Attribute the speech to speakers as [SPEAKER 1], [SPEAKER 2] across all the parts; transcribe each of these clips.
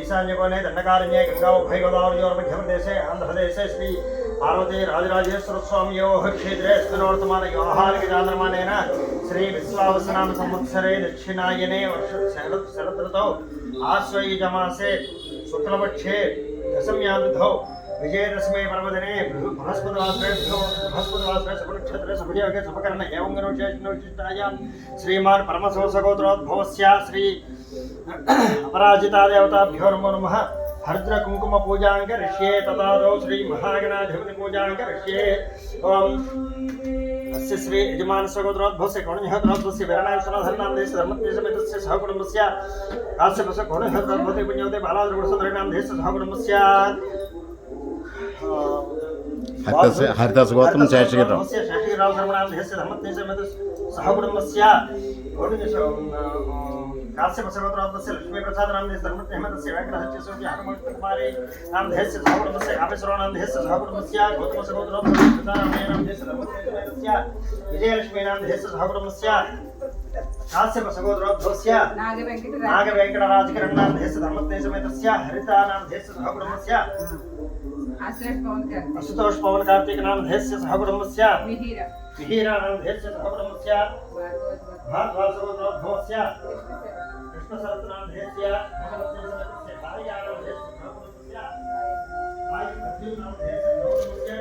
[SPEAKER 1] ईशान्यकोणे दंडकारण्ये गंगाउभय गोदावरीयोर्मध्यप्रदेशे आंध्रप्रदेशे श्री पार्वती राजराजेश्वर स्वामियोः क्षेत्रे स्थितोर्तमानव्याहारिकचान्द्रमानेन श्री विश्वावसनाम संवत्सरे दक्षिणायने वर्ष शरदृतौ आश्वयुजमासे शुक्लपक्षे दशम्यां तिथौ विजयदशमी पर्वदिने बृहस्पतिवासरे शुभनक्षत्रे शुभयोगे शुभकर्ण एवं विशिष्टायां श्रीमान् परमसोसगोत्रोद्भवस्य श्री अपराजिता देवताभ्यो नमो नमः। हर्द्र कुंकुम पूजां करिष्ये तदादौ श्री महागणाधिपति पूजां करिष्ये। ओम अस्य श्री यजमानसगोत्रोद्भवस्य कोणिहद्रोद्भवस्य वीरणायुषनाथनाम देश धर्मदेशमेतस्य सहकुटुम्बस्य काश्यपस्य कोणिहद्रोद्भवते पुण्यवते बालाद्रगुणसुन्दरिणाम देश सहकुटुम्बस्य
[SPEAKER 2] हरिदास गौतम शेषगिरिराव
[SPEAKER 1] धर्मनाम देश धर्मदेशमेतस्य सहकुटुम्बस्य काश्यपसगोत्रोद्भवस्य लक्ष्मी प्रसाद नाम देश धर्मदेशमेतस्य वेंकटहत्यस्य हनुमकुमारी नाम देश सहकुटुम्बस्य कामेश्वर नाम देश सहकुटुम्बस्य गौतमसगोत्रोद्भवस्य नाम देश धर्मदेशमेतस्य विजयलक्ष्मी नाम देश सहकुटुम्बस्य काश्यपसगोत्रोद्भवस्य नागवेंकटराजकिरण नाम देश धर्मदेशमेतस्य हरिता नाम देश सहकुटुम्बस्य आशुतोष पवन कार्तिक नाम देश सहकुटुम्बस्य मिहिरा नाम देश सहकुटुम्बस्य भारद्वाजसगोत्रोद्भवस्य कृष्णशरत नाम देश धर्मदेशमेतस्य भार्या नाम देश सहकुटुम्बस्य आयुर्भद्री नाम देश सहकुटुम्बस्य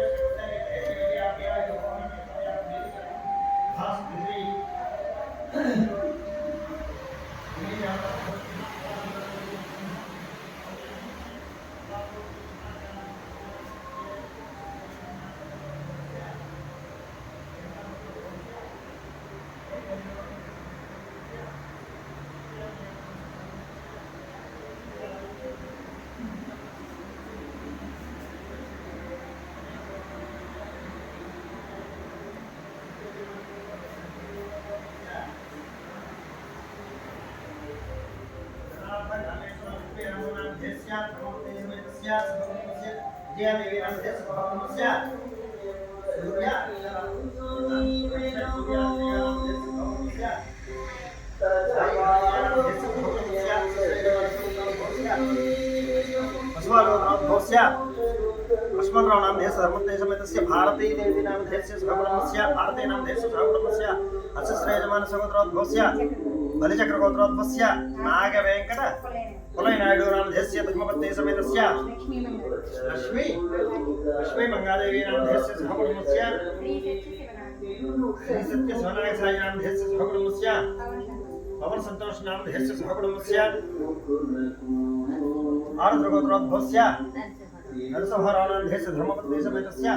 [SPEAKER 1] अस्मद्राव नाम देश धर्मदेशमेतस्य भारती देवी नाम देश सहकुटुम्बस्य भारती नाम देश सहकुटुम्बस्य अस्य श्रेयजमानसगोत्रोद्भवस्य बलिचक्रगोत्रोद्भवस्य नागवेंकट कुलैनायडु नाम देश धर्मपत्नीसमेतस्य लक्ष्मी मंगादेवी नाम देश सहकुटुम्बस्य श्री सत्य सोनाय साई नाम देश सहकुटुम्बस्य पवन संतोष नाम देश सहकुटुम्बस्य आरुद्रगोत्रोद्भवस्य नरसंहाराव नाम देश धर्मपत्नीसमेतस्य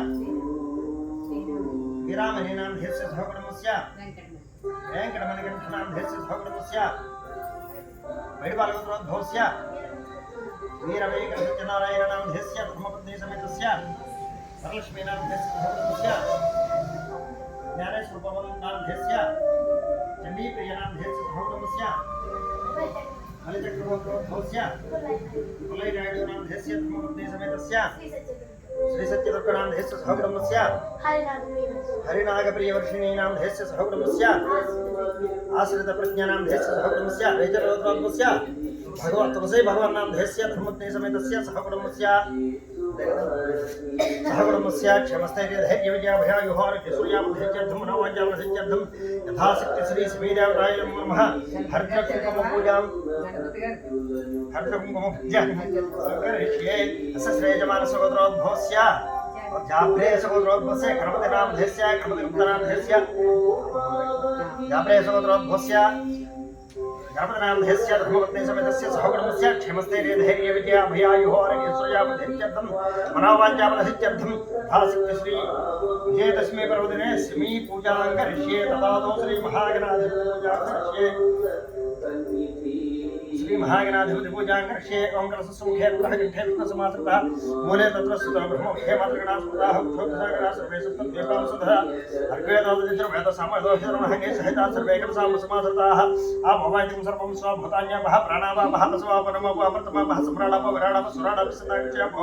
[SPEAKER 1] वीरामणि नाम देश सहकुटुम्बस्य वेंकटमणिकण्ठ नाम देश सहकुटुम्बस्य वैडबालगोत्रोद्भवस्य वीरवेंकटसत्यनारायण नाम देश धर्मपत्नीसमेतस्य वरलक्ष्मी नाम देश सहकुटुम्बस्य ज्ञानेश्वर पवन नाम देश चंडीप्रिय नाम देश सहकुटुम्बस्य बलिचक्रगोत्रोद्भवस्य कुलैनायडु नाम देश धर्मपत्नीसमेतस्य श्री सत्यदुर्ग नाम देश सहकुटुम्बस्य हरिनागप्रियवर्षिणी नाम देश सहकुटुम्बस्य आश्रित प्रज्ञा नाम देश सहकुटुम्बस्य वैजलोद्भवस्य भगवतवसे भगवान नाम देश धर्मपत्नीसमेतस्य सहकुटुम्बस्य सहकुटुम्बस्य क्षमस्थैर्यधैर्यविजयाभयायुहारकिशूर्यामधैर्यद्धं मनोवाञ्छामनसिद्ध्यर्थं यथाशक्ति श्री श्रीदेवताय नमो नमः। हर्षकुङ्कुमपूजां करिष्ये। अस्य श्रेयजमानसगोत्रोद्भवस्य जाभ्रेयसगोत्रोद्भवस्य गणपति नाम देश गणपतिगुप्त नाम देश जाभ्रेयसगोत्रोद्भवस्य गणपति नाम देश धर्मपत्नीसमेतस्य सहकुटुम्बस्य क्षमस्थैर्यधैर्यविजयाभयायुहारकिशूर्यामधैर्यद्धं मनोवाञ्छामनसिद्ध्यर्थं यथाशक्ति श्री विजयदशमी पर्वदिने श्री पूजां करिष्ये तदादौ श्री महागणाधिपति पूजां करिष्ये। श्री महागणाधिपति पूजां करिष्ये। ओम कलशसमुखे पुरः कंठे विष्णुसमाश्रितः मूले तत्र स्थितः ब्रह्ममुखे मातृगणास्मृतः उद्धवगणाः सर्वे सप्तद्वीपांशुतः अर्घ्यवेदोदित्रवेदसामवेदोहितरुणहङ्गे सहिताः सर्वे कलशामसमाश्रिताः आभवादिं सर्वं स्वभूतान्यापः प्राणावापः पशुवापनमपः अमृतमापः सम्राडापः विराडापः सुराडापः सन्नाक्षयापः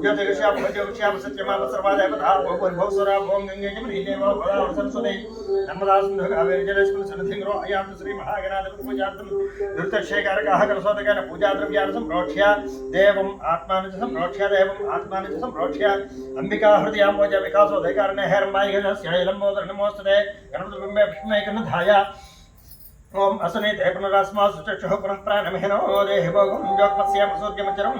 [SPEAKER 1] ज्योतिषयापः ज्योतिष्यापः सत्यमापः सर्वादेवताः भवभवस्वरापः गङ्गे जमुनी देवो गोदावरी सरस्वती नर्मदा सिन्धु कावेरी जलेस्मिन् सन्निधिं रो अयां श्री महागणाधिपति पूजार्थं धृतक्षेकारकाः करसोदकेन पूजाद्रव्यानि सम्प्रोक्ष्य देवम् आत्मानि च सम्प्रोक्ष्य देवम् आत्मानि च सम्प्रोक्ष्य अंबिका हृदयाम्बोज विकासोदयकारणे हेरम्बायिगस्य लम्बोदर नमोस्तुते गणपतिबिम्बे विष्णुये कन्नधाय ओम असनेते पुनरास्मा सुचक्षुः पुनः प्राणमहिनो देहि भोगं जोक्मस्याम सूर्यमचरं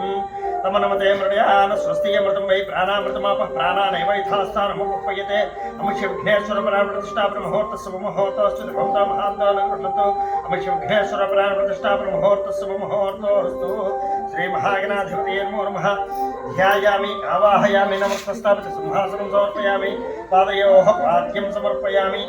[SPEAKER 1] तमनमते मृडयान स्वस्तियमृतं वै प्राणामृतमापः प्राणानैव यथास्थानमुपयते अमुष्य विघ्नेश्वर प्राणप्रतिष्ठापन मुहूर्तस्य मुहूर्तोऽस्तु भवतां महान्तानगृह्णन्तु अमुष्य विघ्नेश्वर प्राणप्रतिष्ठापन मुहूर्तस्य मुहूर्तोऽस्तु श्री महागणाधिपतये नमो नमः ध्यायामि आवाहयामि नमस्तापित सिंहासनं समर्पयामि पादयोः पाद्यं समर्पयामि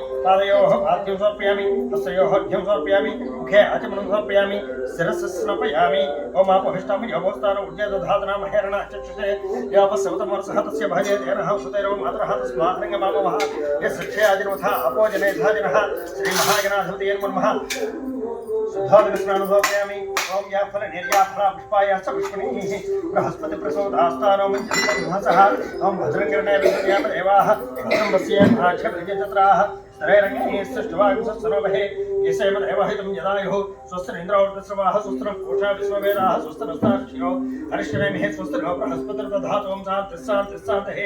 [SPEAKER 1] हस्तयोः अर्घ्यं समर्पयामि मुखे आचमनं समर्पयामि शिरस्य स्नपयामि ओम आपहिष्टामि योगोस्तानं उज्जयदधातना महेरणा चक्षुषे यावत्सवतमर्सः तस्य भजे तेनः सुतैरव मातरः तस्माद्रङ्गमामवः यस्य आजिनवथा अपोजने धाजिनः श्रीमहागणाधिपतये नमः शुद्धादिस्नानं समर्पयामि ओम या फल निर्या फला पुष्पाया च पुष्पिणीः बृहस्पति प्रसोदास्तानो मञ्जसः ओम भद्रङ्गर्णे विद्याम देवाः कुटुम्बस्य आक्षभिजत्राः स्तरैरङ्गैः सृष्टवागुंसत्सर्वभे येषैव देवहितं यदायुः स्वस्तिरिन्द्रावृतस्रवाः स्वस्तिरः कोशा विश्ववेदाः स्वस्तिरस्ताक्षिणो हरिश्चरेमिः स्वस्तिरो बृहस्पतिर्दधातु ओम शान्तिस्सान्तिस्सान्तः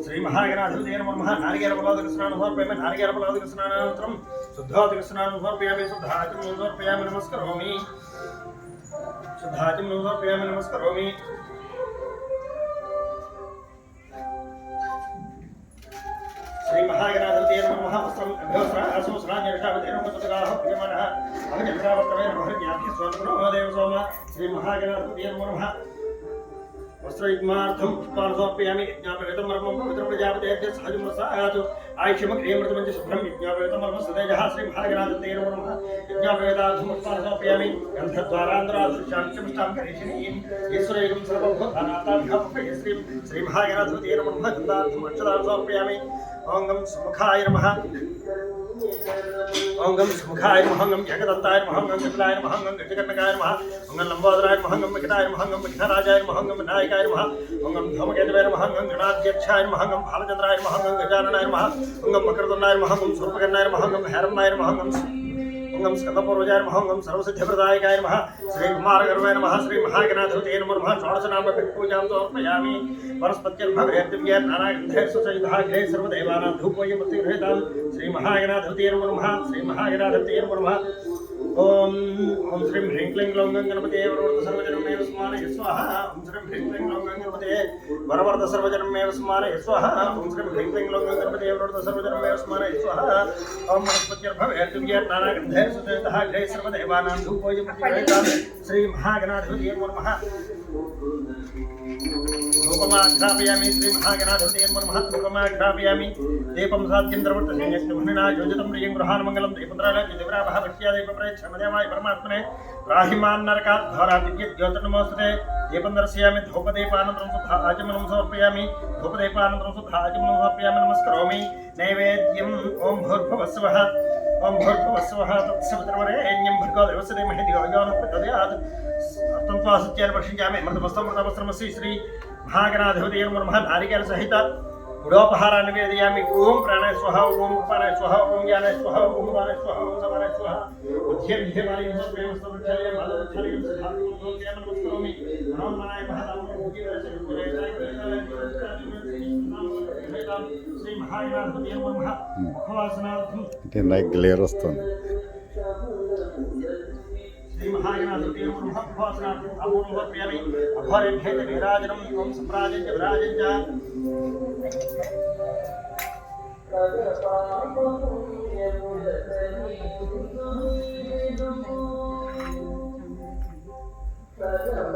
[SPEAKER 1] श्री महागणाधिपतये नमः नारिकेलफलादिकस्नानं समर्पयामि नारिकेलफलादिकस्नानानन्तरं शुद्धादिकस्नानं समर्पयामि शुद्धाचमनं समर्पयामि नमस्करोमि शुद्धाचमनं समर्पयामि नमस्करोमि श्री महागणाधिपतये नमः वस्त्रं अभ्यवस्त्रासो स्नाननिर्षावतेन मुतगाः प्रियमानः अभजत्रावर्तमेन महर्ज्ञाभ्य स्वन्तनो देव सोम श्री महागणाधिपतये नमः वस्त्रयुग्मार्थं पुष्पान् समर्पयामि यज्ञापवेतमर्मं पवित्रप्रजापतेभ्य सहजमसायातु आयुष्यमग्रेमृतमञ्च शुभ्रं यज्ञापवेतमर्मं सदेजः श्रीमहागणाधिपतये नमः यज्ञापवेतार्थं पुष्पान् समर्पयामि गन्धद्वारान्तरादृश्यां करिष्यणीं ईश्वरेकं सर्वभूतानाथाभ्यापये श्रीमहागणाधिपतये नमः गन्धार्थम् अक्षतान् समर्पयामि ओं गं सुमुखाय नमः ओं गं सुमुखाय नमः गं जगदन्ताय नमः गं कपिलाय नमः गं गजकर्णकाय नमः ओं गं लम्बोदराय नमः गं विकटाय नमः गं विघ्नराजाय नमः गं विनायकाय नमः ओं गं धूमकेतवे नमः गं गणाध्यक्षाय नमः गं भालचन्द्राय नमः गं गजाननाय नमः ओं गं मकरतुण्डाय नमः गं शूर्पकर्णाय नमः गं हेरम्बाय नमः गं ओं स्कन्दपूर्वजाय नमः ओं सर्वसिद्धिप्रदायकाय नमः श्रीकुमारगर्वे नमः श्रीमहागणाधिपतये नमः षोडशनामपूजां समर्पयामि वनस्पत्यर्भवेर्दिव्ये नानागन्धैः सुसहिताग्रे सर्वदेवानां धूपोऽयमतिगृहीतां श्रीमहागणाधिपतये नमः श्रीमहागणाधिपतये नमः ओम ओम श्रीं ह्रीं क्लीं ग्लौं गणपतये वरवर्ध सर्वजनमेव स्मारय स्वाहा ओम श्रीं ह्रीं क्लीं ग्लौं गणपतये वरवर्ध सर्वजनमेव स्मारय स्वाहा ओम श्रीं ह्रीं क्लीं ग्लौं गणपतये वरवर्ध सर्वजनमेव स्मारय स्वाहा ओम वनस्पत्यर्भवेर्दिव्ये नानागन्धैः सुसहिताग्रे सर्वदेवानां धूपोऽयमतिगृहीतां श्रीमहागणाधिपतये नमः धूपमाघ्रापयामि श्रीमहागणाधिपतये नमः धूपमाघ्रापयामि दीपं साध्यन्द्रवर्तसेयज्ञमुनिना योजितं प्रियं गृहान् मङ्गलं दीपन्द्रालयदिवराभः भक्त्यादीपप्रेक्षमदेवाय परमात्मने राहिमान् नरकात् धारादिव्यज्योतिर्नमोऽस्तुते दीपं दर्शयामि धूपदीपानन्तरं शुद्ध आचमनं समर्पयामि धूपदीपानन्तरं शुद्ध आचमनं समर्पयामि नमस्करोमि नैवेद्यम् ॐ भूर्भुवस्सवः तत्सवितुर्वरेण्यं भर्गो देवस्य धीमहि धियो यो नः प्रचोदयात् तन्त्वासत्यानि वर्षिष्यामि मृतमस्तमृतमस्त्रमसि श्री महागणाधिपतये नमः नारिकेलसहित गुडोपहारान् निवेदयामि ओम प्राणाय स्वाहा ओम उपानाय स्वाहा ओम ज्ञानाय स्वाहा ओम उदानाय स्वाहा ओम समानाय स्वाहा बुद्धिर्भिमानि प्रेमस्तवक्षाय माधवक्षाय सिद्धार्थं नमस्करोमि मनोन्मनाय श्री महागणाधिपतये नमः मुखवासनार्थं
[SPEAKER 2] గ్లేర్ వస్తుంది
[SPEAKER 1] श्री महागणाधिपतये नमः मुखवासनार्थं अपूर्वं समर्पयामि अभरेभ्यः विराजनम् ओम सम्राजञ्च विराजञ्च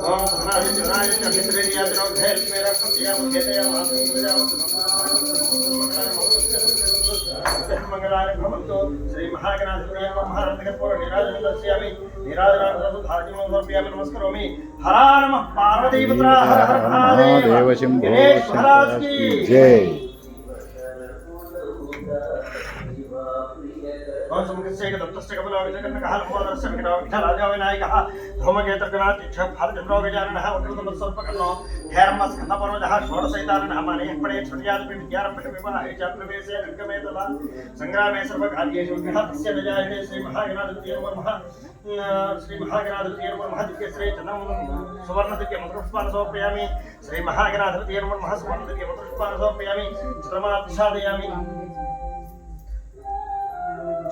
[SPEAKER 1] ओम समाजञ्च विराजञ्च अभिश्रेयातनो धेल मेरा सत्या मुखेतया मंगलाय भवन्तु श्री महागणाधिपतये नमः नमः निराजनं दर्शयामि निराजनानन्तरं धार्यं समर्पयामि नमस्करोमि हर नमः पार्वतीपुत्र हर हर महादेव
[SPEAKER 2] शंभो
[SPEAKER 1] गणेश महाराज की
[SPEAKER 2] जय
[SPEAKER 1] ओम समुखस्य दत्तस्य कपिलाविजकर्णकः लम्बोदरस्य विघ्नराजो विनायकः धूमकेतुर्गणाध्यक्ष भालचन्द्रो गजाननः वक्रतुण्डसर्पकर्णो हेरम्बस्कन्दपर्वजः षोडशैताननः मानेयपणे छुट्यादपि विद्यारम्भके विवाहे च प्रवेशे निर्गमे तथा सङ्ग्रामे सर्वकार्येषु विघ्नः तस्य विजयाय श्री महागणाधिपतये नमः श्री महागणाधिपति नमः महादित्य श्री चंदम सुवर्णदित्य मंत्रपुष्पान् समर्पयामि श्री महागणाधिपति नमः महासुवर्णदित्य मंत्रपुष्पान् समर्पयामि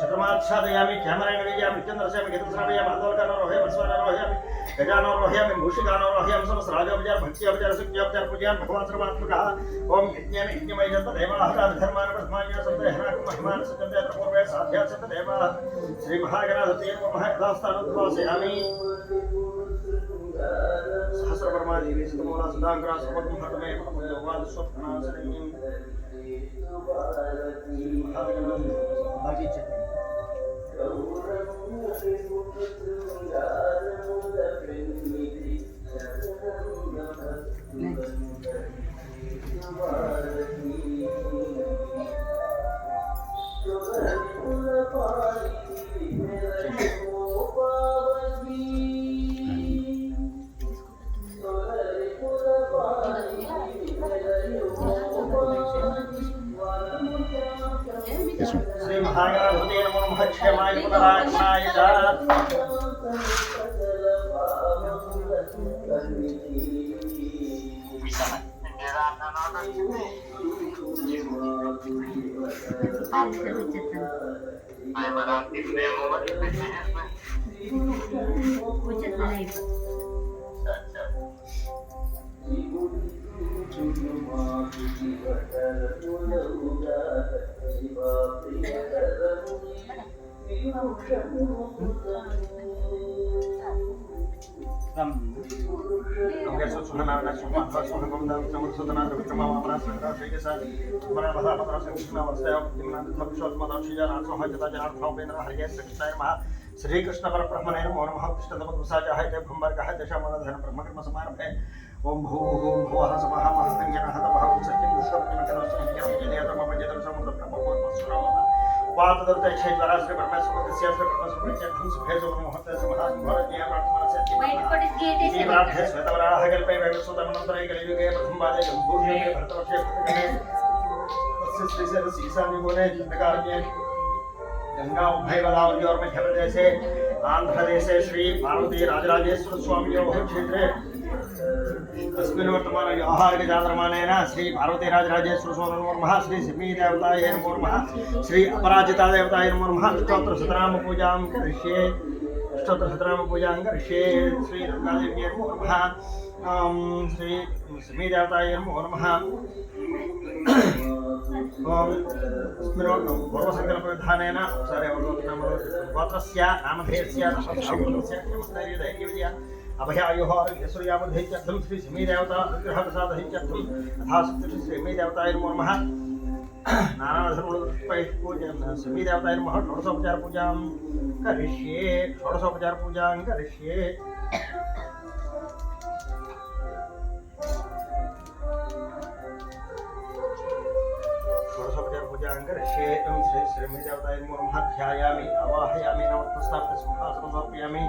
[SPEAKER 1] छत्रमाच्छादयामि कैमरेण विजयामि चन्द्रस्यामि गीतस्रावयामि आदोलकानो रोहयामि स्वर्णो रोहयामि गजानो रोहयामि मूषिकानो रोहयामि समस्तराजोपचार भक्त्योपचार सुख्योपचार पूजयामि भगवान् सर्वात्मकः ओम यज्ञेन यज्ञमयजन्त देवाः धर्मान् प्रथमान्य सन्देहनाक महिमान् सज्जन्ते पूर्वे साध्यासन्त देवाः श्री महागणाधिपति नमः यथास्थानोद्वासयामि सहस्रवर्मादेवी सतमूला सदाङ्करा सर्वगुं हरमे भगवद्वाद स्वप्नासनीम् श्री महागणाधिपति नमः क्षेमाय पुनरागमनाय च श्री कृष्ण परब्रह्मणे नमो नमः कृष्णतमद्वसाचाः इति ब्रह्मर्गः दशमनधन ब्रह्मकर्म समारभे ओम भूः भुवः समः महस्तिञ्जनः तपः सत्यं दुष्टमिनकनोऽस्मिन् समुद्र ब्रह्मोत्मस्वरः वातदर्ते क्षेद्वारा श्री परमेश्वरस्य श्री परमेश्वरस्य सुखे सुमोहते महासंभवज्ञा प्रार्थना इति प्रार्थये श्वेतवराह कल्पे वैवस्वतमनन्तरे कलियुगे प्रथमवादे गम्भूर्युगे भरतवर्षे कृतकने तस्य श्रीशैल सीसानिगुणे जिन्दकार्ये गंगा उभयगोदावरी और मध्य प्रदेशे आंध्र प्रदेशे श्री पार्वती राजराजेश्वर स्वामियोः क्षेत्रे अस्मिन् वर्तमानयोः अर्घ्यचान्द्रमानेन श्री पार्वती राजराजेश्वर स्वामिनो नमः श्री सिमी देवतायै नमो नमः श्री अपराजिता देवतायै नमो नमः अष्टोत्तर शतनाम पूजां करिष्ये श्री दुर्गादेव्यै नमो नमः श्री सिमी देवतायै नमो नमः पूर्वसङ्कल्पविधानेन गोत्रस्य नामधेयस्य अभयायुः आरोग्यसूर्यामधेयत्यर्थं श्री सिमी देवता अनुग्रहप्रसादहेत्यर्थं तथा श्री देवताय नमो नमः नानाधर्मपुष्पैः पूजनं सिमी देवताय नमः षोडशोपचार पूजां करिष्ये षोडशोपचारपूजाङ्करिष्ये श्री श्रीदेवताय नमो नमः ध्यायामि आवाहयामि नमस्ताप्य सिंहासनं समर्पयामि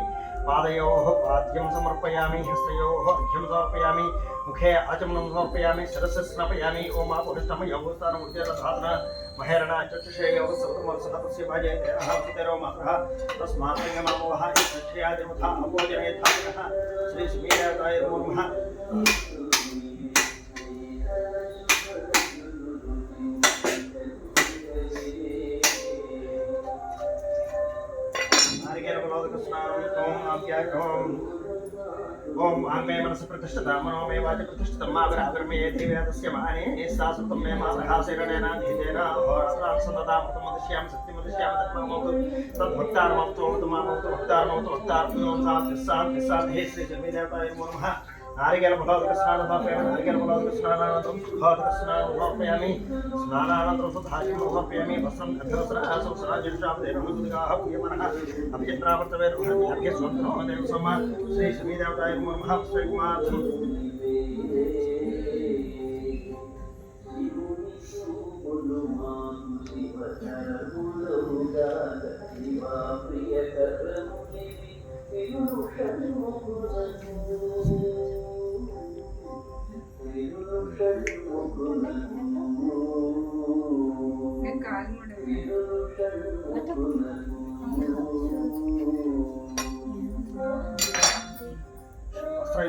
[SPEAKER 1] पादयोः पाद्यं समर्पयामि हस्तयोः अर्घ्यं समर्पयामि मुखे आचमनं समर्पयामि शिरसि स्नापयामि ओम आपुष्टम योगस्थानमुद्यसाधन महेरणा चक्षुषे योगसर्वमर्सहस्य भाजे तेरः सुतेरो मातरः तस्मात् लिङ्गमामोह इत्यक्षयादिमुथा अपोजनयथाः श्री श्रीदेवताय नमो नमः ओम आमे मनस प्रतिष्ठिता मनो मे वाच प्रतिष्ठितं मा विराविर्मे देवस्य माने सासुतं मे मासहासेरणेन धीतेन होरात्रां सन्नदामतमदिश्यां सत्यमदिश्यां तत्ममोतु तद्भक्तारमवतु तमामवतु भक्तारमवतु शान्ति श्री जन्मेदेवताय नमो नमः नारिकेलफलादिकस्नानं समर्पयामि नारिकेलफलादिकस्नानानन्तरं शुद्धादिकस्नानं स्नानानन्तरं शुद्धादिकं समर्पयामि वस्त्रं गन्धवस्त्रासुसराजिषापदेवमुद्गाः पूयमानः अभिचन्द्रावर्तवेर्भ्यस्वन्तनो देवसमा श्री शमीदेवताय नमो नमः श्रीकुमार्थं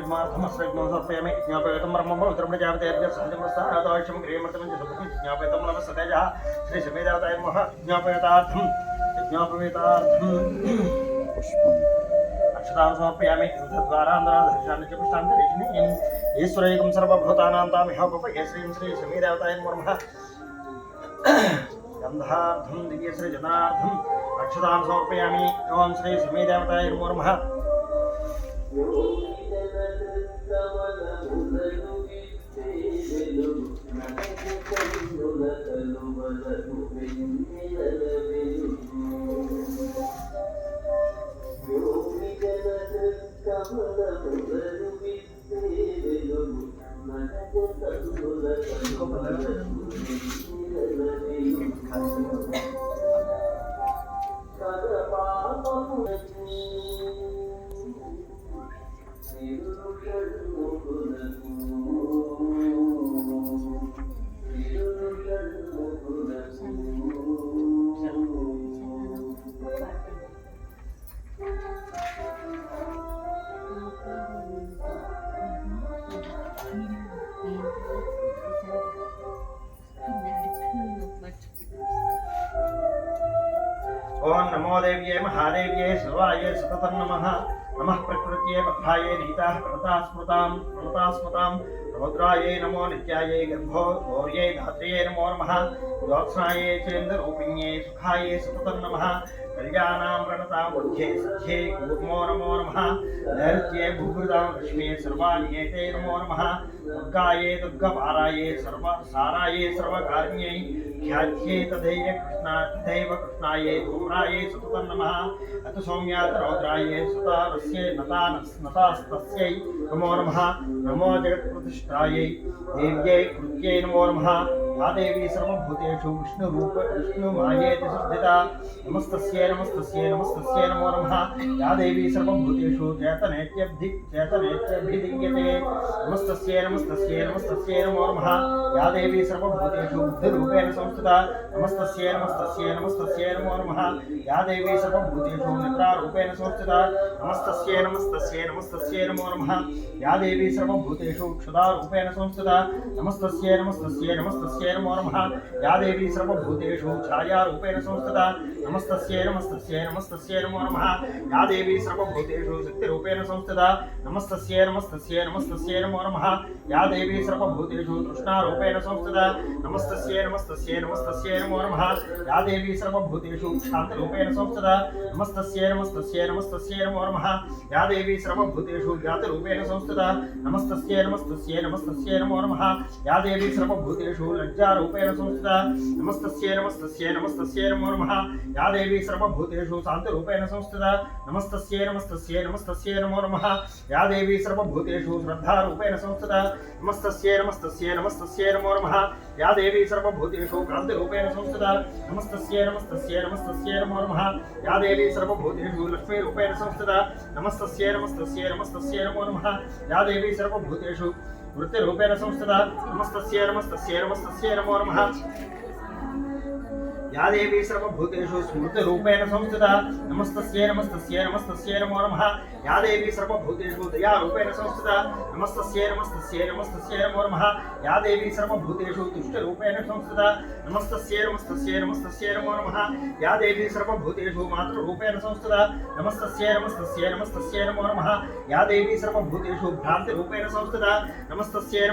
[SPEAKER 1] यज्ञार्थमस्त्रज्ञं समर्पयामि ज्ञापयतं ब्रह्मं पवित्रप्रजापतेभ्यः सहजमस्तादाश्यं गृहमर्तमं च सुखं ज्ञापयतं नमः सतेजः श्री समेदाताय नमः ज्ञापयतार्थं
[SPEAKER 2] పుష్పం
[SPEAKER 1] अक्षतां समर्पयामि द्वारान्तराधर्षाणि च पुष्टान्तरेषिणीं ईश्वरैकं सर्वभूतानां तामिहोपपये श्रीं श्री समेदाताय नमः गन्धार्थं दिव्यश्रीजनार्थम् अक्षतां समर्पयामि ओं श्री समेदेवताय नमो नमः ओं नमो देव्ये महादेव्ये शिवाय सततं नमः नमः प्रकृत्यै बद्धायै नीताः प्रणताः स्मृतां रौद्रायै नमो नित्यायै गर्भो गौर्यै धात्र्यै नमो नमः ज्योत्स्नायै चेन्द्ररूपिण्यै सुखायै सततं नमः कल्याणां प्रणतां बुद्ध्यै सख्यै कूर्मो नमो नमः नैऋत्यै भूभृतां लक्ष्म्यै सर्वाण्येते नमो नमः दुर्गायै दुर्गपारायै सर्वसारायै सर्वकार्ण्यै ख्यात्यै तदैव कृष्णायै धूम्रायै सततं नमः अथ सौम्यात् रौद्रायै सुतारस्यै नतास्तस्यै नमो नमः नमो जगत्प्रतिष्ठायै देव्यै कृत्यै नमो नमः या देवी सर्वभूतेषु विष्णुमायेति सिद्धिता नमस्तस्यै नमो नमः या देवी सर्वभूतेषु चैतन्येत्यभिधीयते नमस्तस्यै नमो नमः या देवी सर्वभूतेषु बुद्धिरूपेण संस्थिता नमस्तस्यै नमो नमः या देवी सर्वभूतेषु निद्रारूपेण संस्थिता नमस्तस्यै नमो नमः या देवी सर्वभूतेषु क्षुधारूपेण संस्थिता नमस्तस्यै नमो नमः या देवी सर्वभूतेषु छायारूपेण संस्थिता नमस्तस्यै नमो नमः या देवी सर्वभूतेषु शक्तिरूपेण संस्थिता नमस्तस्यै नमो नमः या देवी सर्वभूतेषु तृष्णारूपेण संस्थिता नमस्तस्यै नमो नमः या देवी सर्वभूतेषु शान्तिरूपेण संस्थिता नमस्तस्यै नमो नमः या देवी सर्वभूतेषु ज्ञातिरूपेण संस्थिता नमस्तस्यै नमो नमः या देवी सर्वभूतेषु लज्जारूपेण संस्थिता नमस्तस्यै नमो नमः या देवी सर्वभूतेषु शान्तिरूपेण संस्थिता नमस्तस्यै नमो नमः या देवी सर्वभूतेषु श्रद्धारूपेण संस्थिता नमस्तस्यै नमो नमः या देवी सर्वभूतेषु कान्तिरूपेण संस्थिता नमस्तस्यै नमो नमः या देवी सर्वभूतेषु लक्ष्मीरूपेण संस्थिता नमस्तस्यै नमो नमः या देवी सर्वभूतेषु वृत्तिरूपेण संस्थिता नमस्तस्यै नमो नमः या देवी सर्वभूतेषु स्मृतिरूपेण संस्थिता नमस्तस्यै नमो नमः या देवी सर्वभूतेषु दयारूपेण संस्थिता नमस्तस्यै नमो नमः या देवी सर्वभूतेषु तुष्टिरूपेण संस्थिता नमस्तस्यै नमो नमः या देवी सर्वभूतेषु मातृरूपेण संस्थिता नमस्तस्यै नमो नमः या देवी सर्वभूतेषु भ्रान्तिरूपेण संस्थिता नमस्तस्यै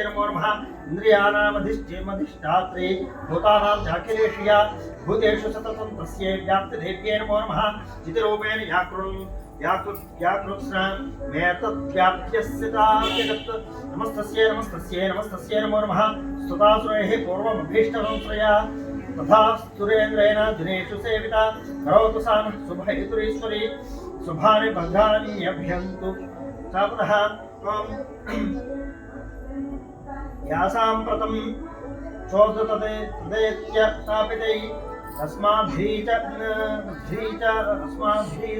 [SPEAKER 1] नमो नमः इन्द्रियाणामधिष्ठात्री भूतानां अखिलेशिया भूतेषु सततं तस्यै व्याप्तिदेव्यै नमो नमः चितिरूपेण याकृत्स्ना मेतद्व्याप्यस्यता जगत् नमस्तस्यै नमो नमः स्तुतासुरैः पूर्वमभीष्टसंश्रया तथा स्तुरेन्द्रेण दिनेषु सेविता करोतु सा नः शुभहेतुरीश्वरी शुभानि भद्राणि अभ्यन्तु सापदः यासां प्रथम चोदतदेत्य स्थापितै तस्माद्भिः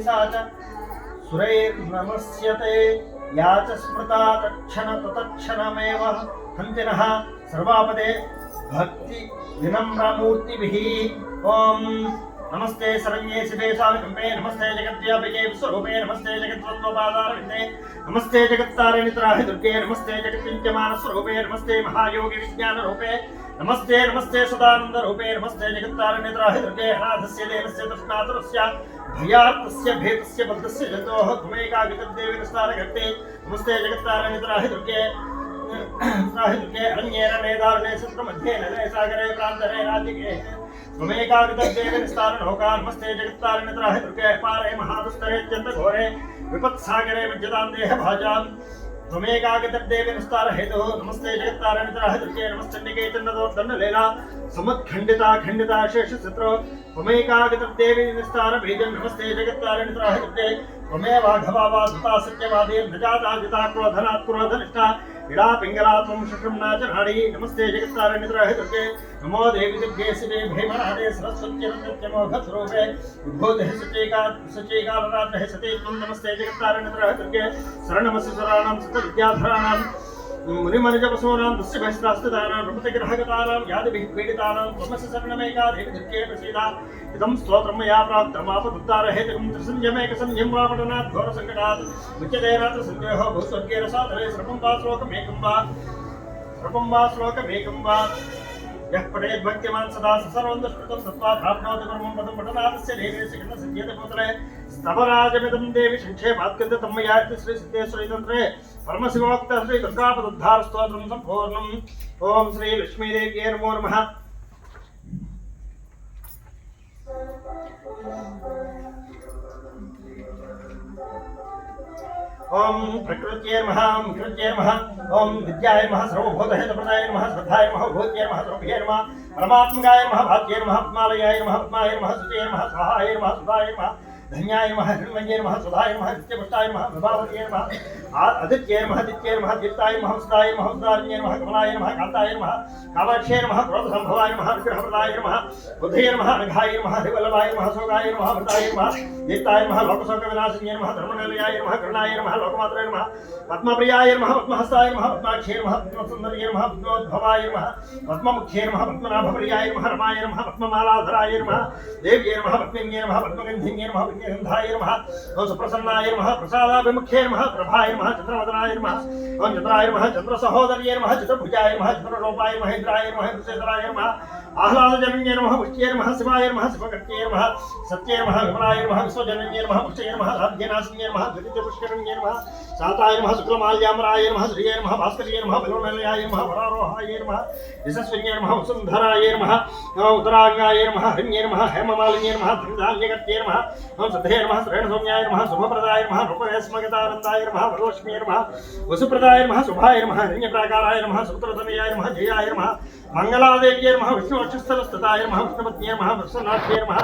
[SPEAKER 1] सा च सुरैर्नमस्यते या च स्मृता तत्क्षणमेव हन्तिनः सर्वापदे भक्ति विनम्रमूर्तिभिः ॐ नमस्ते शरण्ये शिवे साविकम्पे नमस्ते जगद्व्यापिके विश्वरूपे नमस्ते जगद्वन्द्वपादारविन्दे नमस्ते जगत्तारिणित्राहि दुर्गे नमस्ते जगत्विद्यमानस्वरूपे नमस्ते महायोगी विज्ञानरूपे नमस्ते नमस्ते सदानन्दरूपे नमस्ते जगत्तारिणित्राहि दुर्गे अनाथस्य देवस्य तस्मातुरस्य भयार्तस्य भेदस्य बद्धस्य जन्तोः त्वमेकावितद्देवी निस्तारगते नमस्ते जगत्तारिणित्राहि दुर्गे अरण्येरणे सत्रमध्ये नले सागरे प्रान्तरे राजिके त्वमेकावितद्देवी निस्तारणोका नमस्ते जगत्तारिणित्राहि दुर्गे पारे महादुस्तरे चन्द्रघोरे विपत्सागरे विद्यतां देहभाजां त्वमेकागतदेवी निस्तार हेतु नमस्ते जगत्तारिणित्राहि दुर्गे नमश्चण्डिके चण्डदोर्दण्डलीला समुत्खण्डिता खण्डिता शेषशत्रो त्वमेकागतदेवी निस्तार बीजं नमस्ते जगत्तारिणित्राहि दुर्गे त्वमेवाघवा सुता सत्यवादी नजाता जिता क्रोधना क्रोधनिष्ठा इडा पिंगला त्वं शुश्रुम्ना च नाडी नमस्ते जगत्तारिणित्राहि दुर्गे नमो देवी दिव्ये शिवे भीमनादे सरस्वत्यमोघस्वरूपे विभूतिः सचैकालरात्रः सती त्वं नमस्ते जगत्तारिणित्राहि दुर्गे शरणमसि सुराणां सतविद्याधराणां मुनिमनुजपसूनां दुष्यभस्त्रास्तिदानां प्रपतिग्रहगतानां यादिभिः पीडितानां त्वमसि शरणमेका देवी दुर्गे प्रसीदा इदं स्तोत्रं मया प्राप्तमापदुत्तारहेतुकं त्रिसंयमेकसंयं वा पठनात् घोरसङ्कटात् मुच्यते नात्र सन्देहो भूस्वर्गे रसातले श्रमं वा श्लोकमेकं वा यः पठेत् भक्तिमान् सदा सर्वं दुष्कृतं दत्त्वा प्राप्नोति परमं पदं पठनाथस्य देवेशः सिद्ध्यते पुत्रे स्तवराजमिदं देवी संक्षेपात्कृतं मया श्रीसिद्धेश्वरीतन्त्रे परमशिवोक्तः श्री दुर्गापदोद्धारस्तोत्रं सम्पूर्णम् ॐ श्री लक्ष्मीदेव्यै नमो नमः ओम प्रकृत्यै नमः विकृत्यै नमः ओम विद्याय नमः सर्वभूतहेतुप्रदाय नमः श्रद्धाय नमः भूत्यै नमः सर्वभ्ये नमः परमात्मकाय नमः भाग्ये नमः पद्मालयाय नमः पद्माय नमः सुते नमः स्वाहाय नमः सुधाय नमः धन्याय नमः हिरण्मये नमः सुधाय नमः नित्यपुष्टाय नमः विभावत्यै नमः आदित्ये नमः दित्ये नमः दीप्ताय नमः सुधाय नमः सुधारण्ये नमः कमलाय नमः कान्ताय नमः कामाक्ष्ये नमः क्रोधसम्भवाय नमः विग्रहप्रदाय नमः बुद्धये नमः अनघाय नमः हरिवल्लभाय नमः शोकाय नमः मृताय नमः दीप्ताय नमः लोकशोकविनाशिन्ये नमः धर्मनिलयाय नमः करुणाय नमः लोकमात्रे नमः पद्मप्रियाय नमः पद्महस्ताय नमः पद्माक्ष्ये नमः पद्मसुन्दर्ये नमः पद्मोद्भवाय नमः पद्ममुख्ये नमः पद्मनाभप्रियाय नमः रमाय नमः पद्ममालाधराय नमः देव्ये नमः पद्मिन्ये नमः पद्मगन्धिन्ये नमः गन्धाय नमः ओं सुप्रसन्नाय नमः प्रसादाभिमुख्ये नमः प्रभाय नमः चन्द्रवदनाय नमः ओं चन्द्राय नमः चन्द्रसहोदर्ये नमः चतुर्भुजाय नमः चन्द्ररूपाय नमः इन्द्राय नमः वृषेधराय नमः आह्लादजनन्ये नमः पुष्ट्ये नमः शिवाय नमः शिवकर्त्ये नमः सत्ये नमः विमलाय नमः विश्वजनन्ये नमः पुष्टये नमः राज्यनाशिन्ये नमः द्वितीयपुष्करण्ये नमः शाताय नमः शुक्लमाल्याम्राय नमः श्रिये नमः भास्कर्ये नमः बलोनलयाय नमः वरारोहाय नमः यशस्विन्ये नमः वसुन्धराय नमः उत्तरांगाय नमः हरिण्ये नमः हेममालिन्ये नमः धनधान्यकर्त्ये नमः सद्धे नमः श्रेणसौम्याय नमः शुभप्रदाय नमः रूपरेस्मगतानन्दाय नमः वरोष्म्ये नमः वसुप्रदाय नमः शुभाय नमः हिरण्यप्राकाराय नमः सुपुत्रतनयाय नमः जयाय नमः मंगलादेव्ये नमः विष्णुवक्षस्थलस्थिताय नमः विष्णुपत्न्ये नमः वृषनाट्ये नमः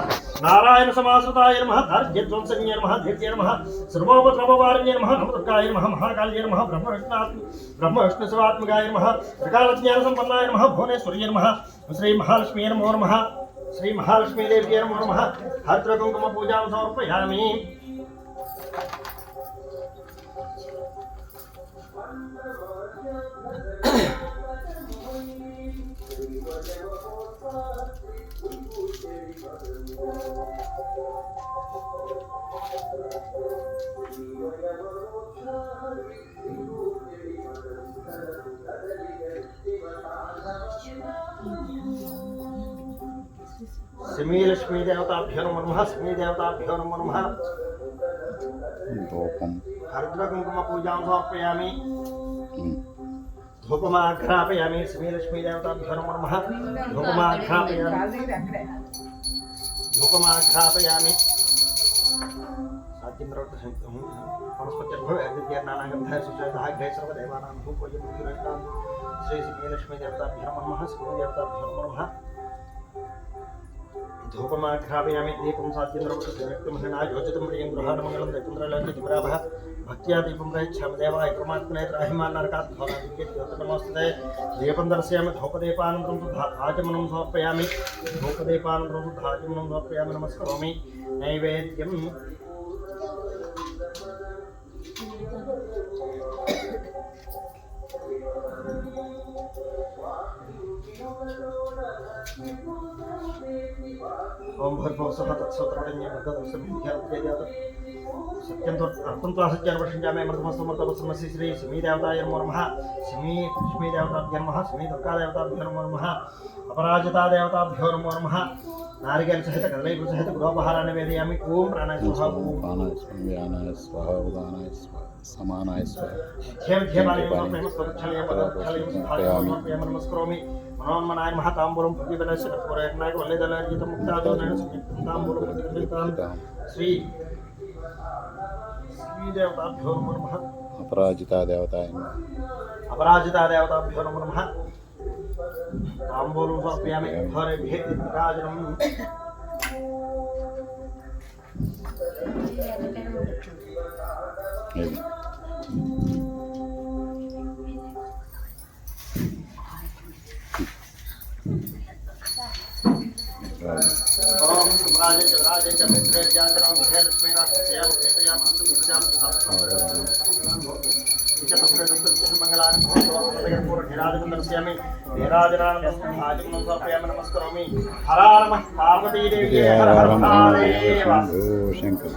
[SPEAKER 1] नारायण समाश्रिताय नमः दार्ढ्यध्वंसन्ये नमः धीर्ये नमः सर्वोपद्रववारिण्ये नमः नवदुर्गाय नमः महाकाल्ये नमः ब्रह्मविष्णुशिवात्मकाय नमः त्रिकालज्ञानसम्पन्नाय नमः भुवनेश्वर्ये नमः श्री महालक्ष्मी नमो नमः श्री महालक्ष्मी देव्ये नमो नमः हरिद्रकुङ्कुमपूजां समर्पयामि लक्ष्मी देवताभ्यो नमो नमः सिमी देवताभ्यो नमो नमः हरिद्रकुङ्कुम पूजां समर्पयामि धूपमाघ्रापयामि सिमी लक्ष्मी देवताभ्यो नमो नमः धूपमाघ्रापयामि वनस्पतिर्भवनागन्धाय सुचयतः ग्रहे सर्वदेवानां धूपोऽयं श्री सिमी लक्ष्मी देवताभ्यो नमो नमः सिमी देवताभ्यो नमो नमः धूपमाघ्रापयामि दीपं सात्यन्द्रवृत्तिमहना ज्योतितं प्रियं गृहाणमङ्गलं दैतन्द्रलङ्कितिमराभः भक्त्या दीपं प्रयच्छामि देवाय परमात्मने त्राहिमान्नरकात् दीपं दर्शयामि धूपदीपानन्तरं आचमनं समर्पयामि धूपदीपानन्तरं आचमनं समर्पयामि नमस्करोमि नैवेद्यं ओम भर्गवस्वः तत्सवितुर्वरेण्यं भर्गो तस्मै सत्यं तो अर्थं तो असत्यं वर्षिञ्जामे मृतमस्तमर्तवस्मसि श्री सिमी देवताय नमो नमः सिमी लक्ष्मी देवताभ्यो नमः सिमी दुर्गा देवताभ्यो नमो नमः अपराजिता देवताभ्यो नमो नमः नारिकेल सहित कदलीफल सहित गृहोपहाराणि वेदयामि ओम प्राणाय स्वाहा ओम
[SPEAKER 2] प्राणाय व्यानाय स्वाहा उदानाय स्वाहा समानाय स्वाहा
[SPEAKER 1] ध्येयमाने प्रेम स्वच्छलय पदच्छलय स्थापयामि नमस्करोमि मनोन्मनाय महाताम्बूलं प्रतिबलस्य तत्पुरयज्ञाय वल्लेदलर्जित मुक्तादोनैः ताम्बूलं प्रतिबलितां श्री देवताभ्यो नमो नमः
[SPEAKER 2] अपराजिता देवताय
[SPEAKER 1] नमो नमः ताम्बूलं समर्पयामि हरेभ्यः राजनम् ओम सम्राज चवराज च मित्रे ज्ञातनां लक्ष्मी राक्षस्याम भेदयाम हन्तु विजाम मंगलानि नमस्करोमि हरा नमः पार्वती देवी हर हर महादेव
[SPEAKER 2] शंकर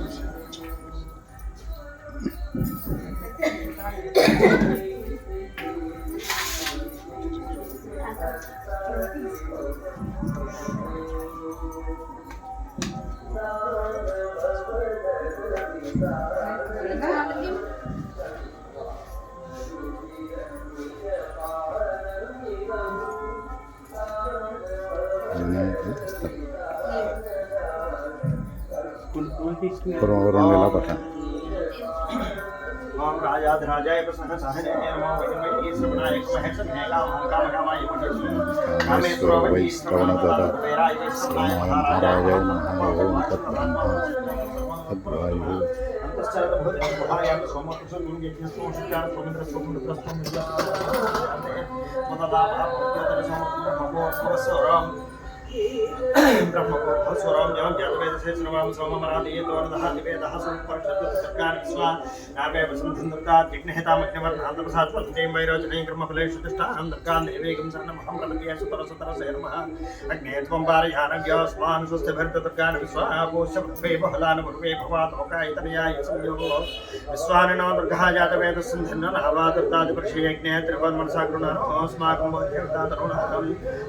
[SPEAKER 2] ఎలా పట్ట
[SPEAKER 1] ओम राजाधिराजाय प्रसन्न सहने नमो वैद्य श्रवणाय महेश मेगा कामकामाय कामेश्वर वै श्रवणदाता महाराजाय नमः ओम तत्ब्रह्मा तद्वायु अंतश्चरत भवति महायाम सोमपुरुषं यज्ञस्तु शिकार सोमिन्द्र सोमपुत्रस्तु मतदा भावोद्योतन समर्पण भगो स्वस्वरम ब्रह्मस्वरम जम जातवेद से श्रवणं सोममरादीय तोरदः दिवेदः संपर्षतु सत्कार स्वा नावे वसंतं दुर्गा जिग्नहितामग्निवर्णान्तप्रसाद वन्दें वैरोचने कर्मफलेषु तिष्ठां दुर्गां देवीं शरणमहं प्रपद्ये सुतरसुतरसे नमः अग्ने त्वं पारयानव्योऽस्मान् स्वस्तिभिर्दुर्गान् विश्वापोष्यपृथ्वे बहलान् पूर्वे भवातोकायतनयाय संयोगो विश्वानिनो दुर्गः जातवेदस्सन्धिन्नो नावा दुर्गादिपुरुषे यज्ञे त्रिवन्मनसा कृणानोऽस्माकं बोध्यवतातरुणां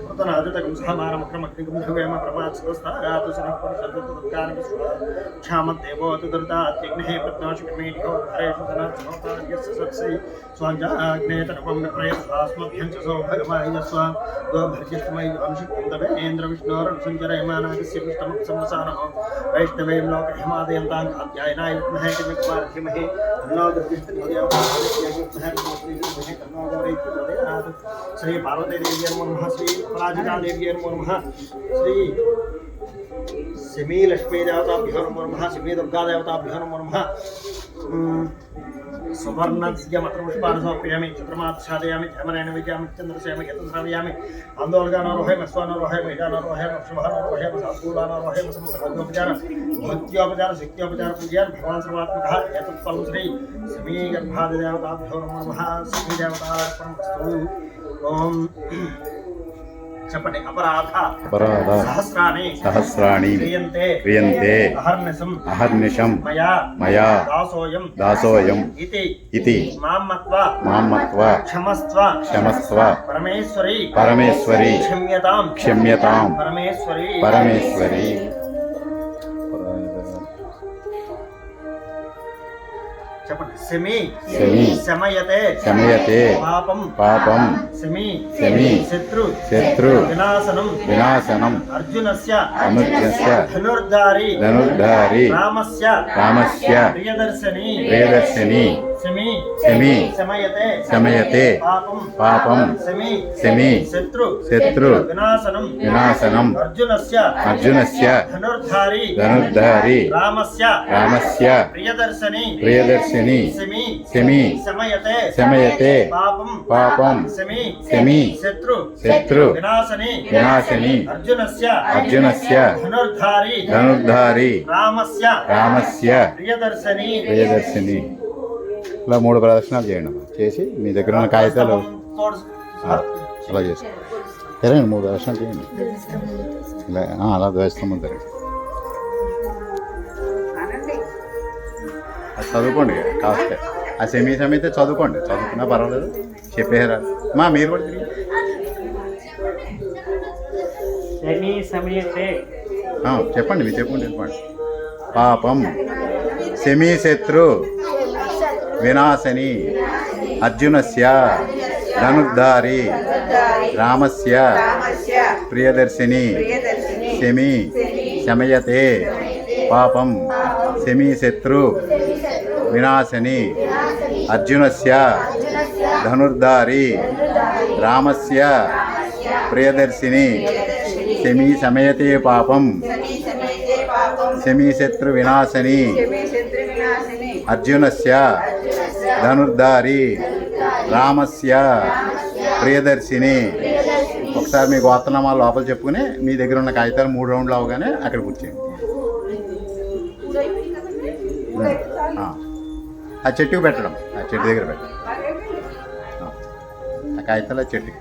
[SPEAKER 1] प्रतनादितकं सहमानमक्रम अग्निगुंधवेम प्रमात्स्वस्तारातु शनःपुरुषदुर्गान् क्षामद्देवो तु दुर्दात्यग्नेः पद्माशकमेढ्यो हरेषु धनात्मोपार्यस्य सत्सै स्वाञ्जाग्नेतरपं प्रयस्वास्मभ्यं च सौभगमाय स्वा गोभर्यष्टमयि अंशुकं तवेन्द्रविष्णोरनुसञ्चरयमानागस्य पृष्ठमुख संवसानः वैष्णवें लोकहिमादयन्तां कात्यायनाय विद्महे किमिक्वार्थिमहे तन्नो दुर्गिष्ठमोदयात् श्री पार्वती देवी नमो नमः श्री पराजिता देवी नमो नमः श्री सिमी लक्ष्मी देवताभ्यो नमो नमः सिमी दुर्गा देवताभ्यो नमो नमः सुवर्णद्यमत्रपुष्पाणि समर्पयामि चतुर्माच्छादयामि धर्मरेण विजयामि चन्द्रसेयामि यतश्रावयामि आन्दोलगानारोहयम् अश्वानारोहयम् ईडानारोहयम् अक्षुभानारोहयम् सात्कूलानारोहयम् समस्तभोग्योपचार भक्त्योपचार शक्त्योपचार पूजयामि भगवान् सर्वात्मकः एतत्फलं श्री सिमी गर्भादिदेवताभ्यो नमो नमः सिमी देवतार्पणमस्तु ओम चपटे अपराध सहस्राणि क्रियन्ते अहर्निशं मया दासोऽयं इति मां मत्वा क्षमस्व परमेश्वरी क्षम्यतां परमेश्वरी सेमी शमयते पापं सेमी शत्रु विनाशनम अर्जुनस्य धनुर्धारी रामस्य प्रियदर्शनी सेमी शमयते पापं सेमी शत्रु विनाशनम अर्जुनस्य धनुर्धारी रामस्य प्रियदर्शनी सेमी शमयते पापं सेमी शत्रु विनाशनी अर्जुनस्य धनुर्धारी रामस्य ప్రియదర్శిని
[SPEAKER 2] ఇలా 3 ప్రదర్శనలు చేయండి చేసి మీ దగ్గర ఉన్న కాగితాలు
[SPEAKER 1] తోడు
[SPEAKER 2] అలా చేసి తిరగండి 3 దర్శనం చేయండి ఇలా అలా ద్వేస్తామని తిరగండి అది చదువుకోండి కాస్తే ఆ సెమీస్ అయితే చదువుకోండి చదువుకున్నా పర్వాలేదు చెప్పేరా మీరు కూడా తిరిగి చెప్పండి మీరు చెప్పండి పాపం శమీశత్రు వినాశని అర్జునస్య ధనుర్ధారి రామస్య ప్రియదర్శిని శమీ శమయతే పాపం శమీశత్రు వినాశని అర్జునస్య ధనుర్ధారి రామస్య ప్రియదర్శిని శమీ శమయతే పాపం శమీశత్రు వినాశని అర్జునస్య ధనుర్ధారి రామస్య ప్రియదర్శిని. ఒకసారి మీ గోత్రనామాలు లోపల చెప్పుకుని మీ దగ్గర ఉన్న కాగితాలు 3 రౌండ్లు అవగానే అక్కడ కూర్చోండి. ఆ చెట్టుకు పెట్టడం, ఆ చెట్టు దగ్గర పెట్టడం, ఆ కాగితాలు ఆ చెట్టుకి.